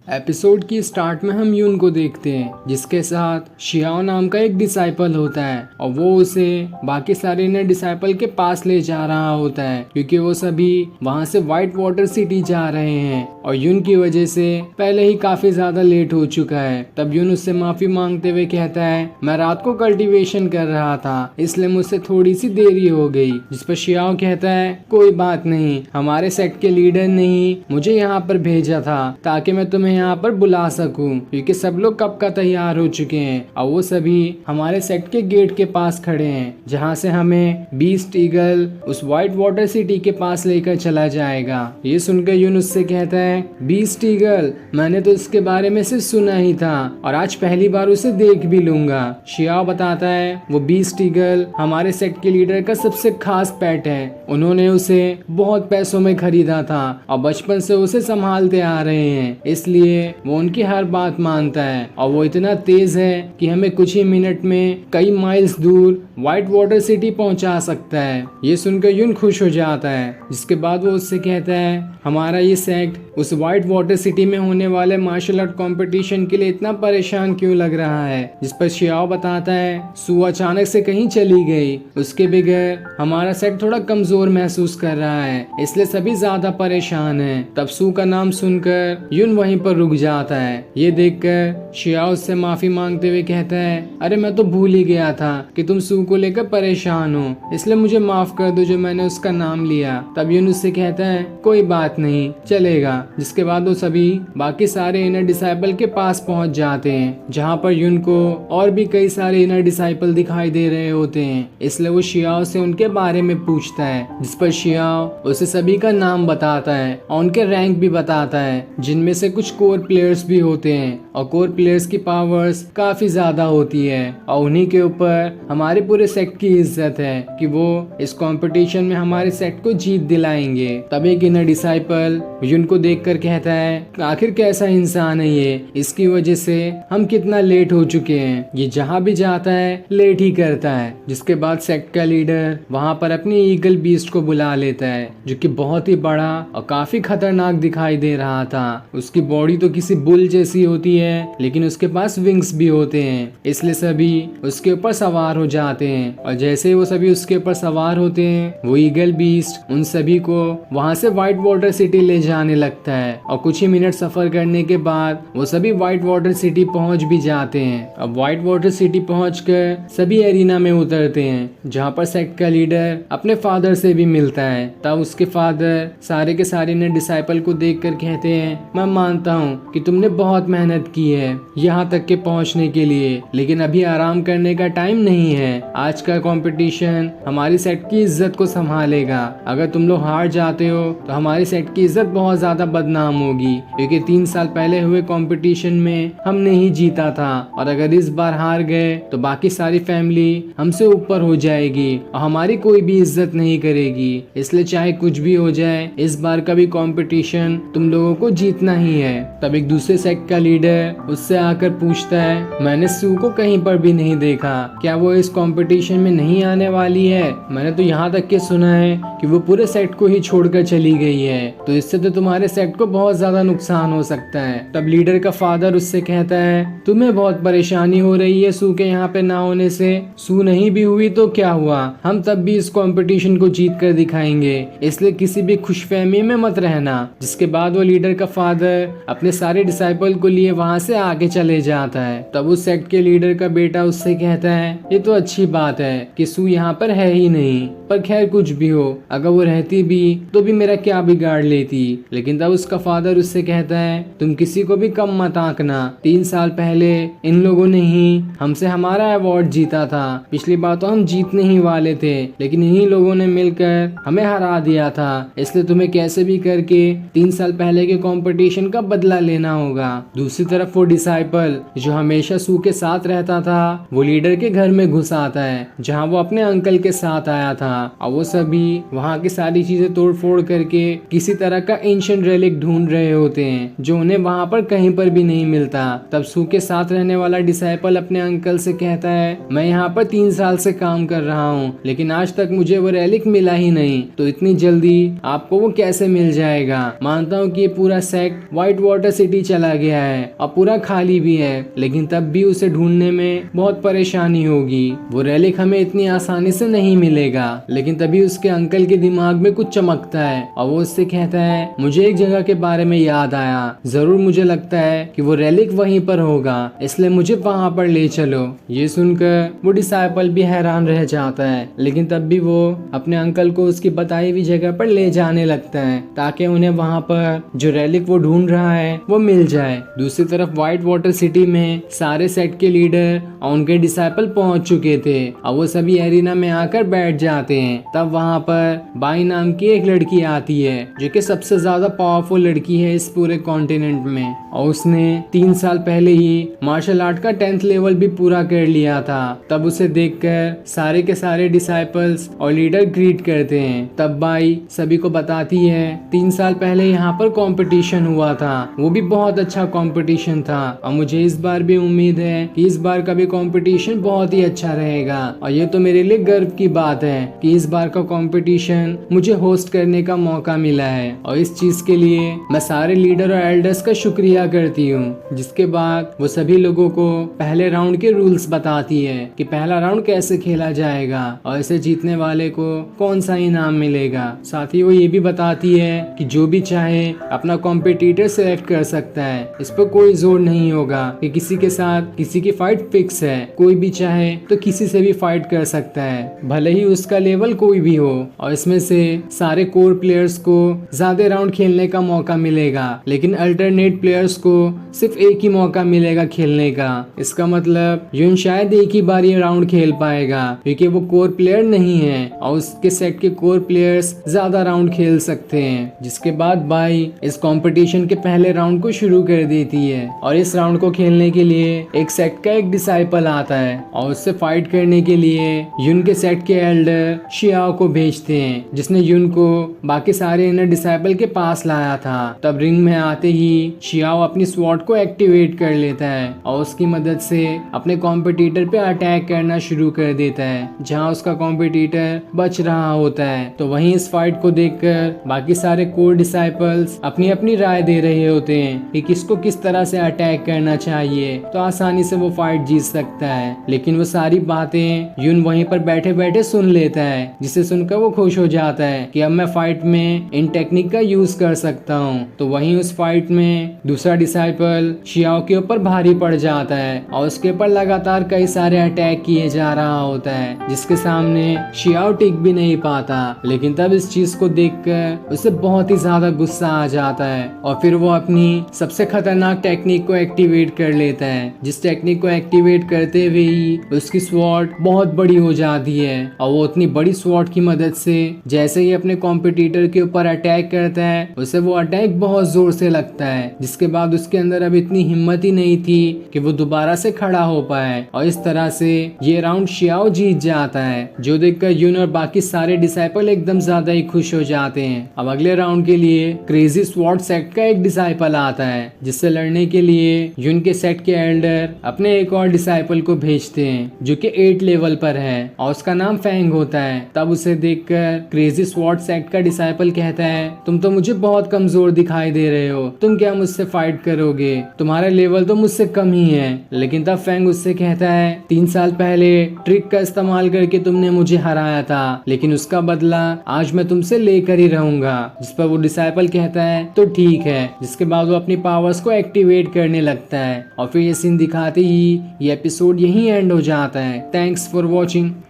Episode की start में हम यून को देखते हैं जिसके साथ शियाओ नाम का एक डिसाइपल होता है और वो उसे बाकी सारे नए डिसाइपल के पास ले जा रहा होता है क्योंकि वो सभी वहां से व्हाइट वाटर सिटी जा रहे हैं और यून की वजह से पहले ही काफी ज्यादा लेट हो चुका है। तब यून उससे माफी मांगते हुए कहता है, मैं रात को कल्टीवेशन कर रहा था इसलिए मुझसे थोड़ी सी देरी हो गई। जिस पर शियाओ कहता है, कोई बात नहीं, हमारे सेट के लीडर ने ही मुझे यहाँ पर भेजा था ताकि मैं तुम्हें यहाँ पर बुला सकूं क्योंकि सब लोग कब का तैयार हो चुके हैं और वो सभी हमारे सेट के गेट के पास खड़े हैं जहाँ से हमें बीस्ट ईगल उस व्हाइट वाटर सिटी के पास लेकर चला जाएगा। ये सुनकर यून उससे कहता है, बीस्ट ईगल, मैंने तो इसके बारे में सिर्फ सुना ही था और आज पहली बार उसे देख भी लूंगा। शियाओ बताता है, वो बीस्ट ईगल हमारे सेट के लीडर का सबसे खास पेट है, उन्होंने उसे बहुत पैसों में खरीदा था और बचपन से उसे संभालते आ रहे हैं, इसलिए वो उनकी हर बात मानता है और वो इतना तेज है कि हमें कुछ ही मिनट में कई माइल्स दूर व्हाइट वाटर सिटी पहुंचा सकता है। ये सुनकर यून खुश हो जाता है जिसके बाद वो उससे कहता है, हमारा ये सेक्ट उस व्हाइट वाटर सिटी में होने वाले मार्शल आर्ट कंपटीशन के लिए इतना परेशान क्यों लग रहा है। जिस पर शियाओ बताता है, सू अचानक से कहीं चली गई, उसके बगैर हमारा सेट थोड़ा कमजोर महसूस कर रहा है इसलिए सभी ज्यादा परेशान हैं। तब सू का नाम सुनकर यून वहीं पर रुक जाता है। ये देखकर शियाओ उससे माफी मांगते हुए कहता है, अरे मैं तो भूल ही गया था कि तुम सू को लेकर परेशान हो, इसलिए मुझे माफ कर दो जो मैंने उसका नाम लिया। तब यून उससे कहता है, कोई बात नहीं, चलेगा। जिसके बाद वो सभी बाकी सारे इनर डिसाइपल के पास पहुंच जाते हैं जहां पर यून को और भी कई सारे इनर डिसाइपल दिखाई दे रहे होते हैं, इसलिए वो शियाओ से उनके बारे में पूछता है। जिस पर शियाओ उसे सभी का नाम बताता है और उनके रैंक भी बताता है, जिनमें से कुछ कोर प्लेयर्स भी होते हैं और कोर प्लेयर्स की पावर्स काफी ज्यादा होती है और उन्हीं के ऊपर हमारे पूरे सेट की इज्जत है कि वो इस कंपटीशन में हमारे सेट को जीत दिलाएंगे। तब एक इनर डिसाइपल यून को देखकर कहता है, आखिर कैसा इंसान है ये, इसकी वजह से हम कितना लेट हो चुके हैं, ये जहाँ भी जाता है लेट ही करता है। जिसके बाद सेट का लीडर वहाँ पर अपनी ईगल बीस्ट को बुला लेता है जो कि बहुत ही बड़ा और काफी खतरनाक दिखाई दे रहा था। उसकी बॉडी तो किसी बुल जैसी होती है लेकिन उसके पास विंग्स भी होते हैं, इसलिए सभी उसके ऊपर सवार हो जाते हैं और जैसे ही वो सभी उसके ऊपर सवार होते हैं वो ईगल बीस्ट उन सभी को वहाँ से व्हाइट वाटर सिटी ले जाने लगता है और कुछ ही मिनट सफर करने के बाद वो सभी व्हाइट वाटर सिटी पहुँच भी जाते हैं। अब व्हाइट वाटर सिटी पहुंचकर सभी एरिना में उतरते हैं जहाँ पर सेक्ट का लीडर अपने फादर से भी मिलता है। तब उसके फादर सारे के सारे ने डिसाइपल को देखकर कहते हैं, मैं मानता हूँ कि तुमने बहुत मेहनत की है यहाँ तक के पहुँचने के लिए, लेकिन अभी आराम करने का टाइम नहीं है। आज का कंपटीशन हमारी सेट की इज्जत को संभालेगा, अगर तुम लोग हार जाते हो तो हमारी सेट की इज्जत बहुत ज्यादा बदनाम होगी क्योंकि 3 साल पहले हुए कंपटीशन में हमने ही जीता था और अगर इस बार हार गए तो बाकी सारी फैमिली हमसे ऊपर हो जाएगी और हमारी कोई भी इज्जत नहीं करेगी, इसलिए चाहे कुछ भी हो जाए इस बार का भी कंपटीशन तुम लोगों को जीतना ही है। तब एक दूसरे सेक्ट का लीडर उससे आकर पूछता है, मैंने सू को कहीं पर भी नहीं देखा, क्या वो इस कंपटीशन में नहीं आने वाली है? मैंने तो यहाँ तक के सुना है कि वो पूरे सेट को ही छोड़कर चली गई है, तो इससे तो तुम्हारे सेट को बहुत ज्यादा नुकसान हो सकता है। तब लीडर का फादर उससे कहता है, तुम्हें बहुत परेशानी हो रही है सू के यहाँ पे ना होने से, सू नहीं भी हुई तो क्या हुआ, हम तब भी इस कंपटीशन को जीत कर दिखाएंगे, इसलिए किसी भी खुशफहमी में मत रहना। जिसके बाद वो लीडर का फादर अपने सारे डिसाइपल को लिए वहाँ से आगे चले जाता है। तब उस सेक्ट के लीडर का बेटा उससे कहता है, ये तो अच्छी बात है कि सू यहाँ पर है ही नहीं, पर खैर कुछ भी हो, अगर वो रहती भी तो भी मेरा क्या बिगाड़ लेती। लेकिन तब उसका फादर उससे कहता है, तुम किसी को भी कम मत आंकना, 3 साल पहले इन लोगों ने ही हमसे हमारा अवार्ड जीता था, पिछली बार तो हम जीतने ही वाले थे लेकिन इन्हीं लोगों ने मिलकर हमें हरा दिया था, इसलिए तुम्हें कैसे भी करके 3 साल पहले के कंपटीशन का बदला लेना होगा। दूसरी तरफ वो डिसाइपल जो हमेशा सू के साथ रहता था वो लीडर के घर में घुस आता है जहाँ वो अपने अंकल के साथ आया था और वो सभी वहाँ की सारी चीजें तोड़ फोड़ करके किसी तरह का एंशिएंट रेलिक ढूंढ रहे होते हैं जो उन्हें वहाँ पर कहीं पर भी नहीं मिलता। तब सू के साथ रहने वाला डिसाइपल अपने अंकल से कहता है, मैं यहाँ पर 3 साल से काम कर रहा हूँ लेकिन आज तक मुझे वो रेलिक मिला ही नहीं, तो इतनी जल्दी आपको वो कैसे मिल जाएगा? मानता हूँ कि ये पूरा सेक्ट व्हाइट वाटर सिटी चला गया है और पूरा खाली भी है, लेकिन तब भी उसे ढूंढने में बहुत परेशानी होगी। वो रेलिक हमें इतनी आसानी से नहीं मिलेगा। लेकिन तभी उसके अंकल के दिमाग में कुछ चमकता है और वो उससे कहता है, मुझे एक जगह के बारे में याद आया, जरूर मुझे लगता है कि वो रेलिक वहीं पर होगा, इसलिए मुझे वहां पर ले चलो। ये सुनकर वो डिसाइपल भी हैरान रह जाता है, लेकिन तब भी वो अपने अंकल को उसकी बताई हुई जगह पर ले जाने लगता है ताकि उन्हें वहां पर जो रेलिक वो ढूंढ रहा है वो मिल जाए। दूसरी तरफ व्हाइट वाटर सिटी में सारे सेट के लीडर और उनके डिसाइपल पहुंच चुके थे और वो सभी एरिना में आकर बैठ जाते हैं। तब वहां पर बाई नाम की एक लड़की आती है जो कि सबसे ज्यादा पावरफुल लड़की है इस पूरे कॉन्टिनेंट में, और उसने 3 साल पहले ही मार्शल आर्ट का 10th लेवल भी पूरा कर लिया था। तब उसे देखकर सारे के सारे डिसाइपल्स और लीडर ग्रीट करते हैं। तब बाई सभी को बताती है 3 साल पहले यहाँ पर कंपटीशन हुआ था, वो भी बहुत अच्छा कंपटीशन था और मुझे इस बार भी उम्मीद है कि इस बार का भी कंपटीशन बहुत ही अच्छा रहेगा। और ये तो मेरे लिए गर्व की बात है कि इस बार का कंपटीशन मुझे होस्ट करने का मौका मिला है और इस चीज के लिए मैं सारे लीडर और एल्डर्स का शुक्रिया करती हूँ। जिसके बाद वो सभी लोगों को पहले राउंड के रूल्स बताती है कि पहला राउंड कैसे खेला जाएगा और इसे जीतने वाले को कौन सा इनाम मिलेगा। साथ ही वो ये भी बताती है कि जो भी चाहे अपना कॉम्पिटिटर सिलेक्ट कर सकता है, इस पर कोई जोर नहीं होगा कि किसी के साथ किसी की फाइट फिक्स है, कोई भी चाहे तो किसी से भी फाइट कर सकता है, भले ही उसका लेवल कोई भी हो। और इसमें से सारे कोर प्लेयर्स को ज्यादा राउंड खेलने का मौका मिलेगा, लेकिन अल्टरनेट प्लेयर्स को सिर्फ एक ही मौका मिलेगा खेलने का। इसका मतलब यून शायद एक ही बार ये राउंड खेल पाएगा क्योंकि वो कोर प्लेयर नहीं है और उसके सेट के कोर प्लेयर्स ज्यादा राउंड खेल सकते हैं। जिसके बाद बाई इस कंपटीशन के पहले राउंड को शुरू कर देती है और इस राउंड को खेलने के लिए एक सेट का एक डिसाइपल आता है और उससे फाइट करने के लिए यून के सेट के एल्डर शियाओ को भेजते हैं, जिसने यून को बाकी सारे इनर डिसाइपल के पास लाया था। तब रिंग में आते ही शियाओ अपनी स्वॉर्ड को एक्टिवेट कर लेता है और उसकी मदद से अपने कॉम्पिटिटर पे अटैक करना शुरू कर देता है जहां उसका कॉम्पिटिटर बच रहा होता है। तो वहीं इस फाइट को देखकर बाकी सारे कोर डिसाइपल्स अपनी अपनी राय दे रहे होते हैं कि किसको किस तरह से अटैक करना चाहिए तो आसानी से वो फाइट जीत सकता है। लेकिन वो सारी बातें यून वहीं पर बैठे बैठे सुन लेता है, जिसे सुनकर वो खुश हो जाता है कि अब मैं फाइट में इन टेक्निक का यूज कर सकता हूँ। तो वहीं उस फाइट में दूसरा डिसाइपल शियाओ के ऊपर भारी पड़ जाता है और उसके ऊपर लगातार कई सारे अटैक किए जा रहा होता है, जिसके सामने शियाओ टिक भी नहीं पाता। लेकिन तब इस चीज को देखकर उसे बहुत ही ज्यादा गुस्सा आ जाता है और फिर वो अपनी सबसे खतरनाक टेक्निक को एक्टिवेट कर लेता है, जिस टेक्निक को एक्टिवेट करते हुए ही उसकी स्वॉर्ड बहुत बड़ी हो जाती है और वो उतनी बड़ी स्वॉर्ड की मदद से जैसे ही अपने कॉम्पिटिटर के ऊपर अटैक करता है उसे वो अटैक बहुत जोर से लगता है, जिसके बाद उसके अंदर अब इतनी हिम्मत ही नहीं थी कि वो दोबारा से खड़ा हो पाए और इस तरह से ये राउंड शियाओ जीत जाता है, जो देखकर यून और बाकी सारे डिसाइपल एकदम ज्यादा ही खुश हो जाते हैं। अब अगले राउंड के लिए क्रेजी स्वॉर्ड सेट का एक डिसाइपल आता है, जिससे लड़ने के लिए यून के सेट के एल्डर अपने एक और डिसाइपल को भेजते हैं जो कि 8 लेवल पर है और उसका नाम फैंग होता है। तब उसे देखकर क्रेजी स्वॉर्ड सेट का डिसाइपल कहता है, तुम तो मुझे बहुत कमजोर दिखाई दे रहे हो, तुम क्या मुझसे फाइट करोगे, तुम्हारा लेवल तो मुझसे कम ही है। लेकिन तब फैंग उससे कहता है, 3 साल पहले ट्रिक का इस्तेमाल करके तुमने मुझे हराया था, लेकिन उसका बदला आज मैं तुमसे लेकर ही रहूंगा। जिस पर वो डिसाइपल कहता है तो ठीक है, जिसके बाद वो अपनी पावर्स को एक्टिवेट करने लगता है और फिर ये सीन दिखाते ही ये एपिसोड यहीं एंड हो जाता है। Thanks for watching.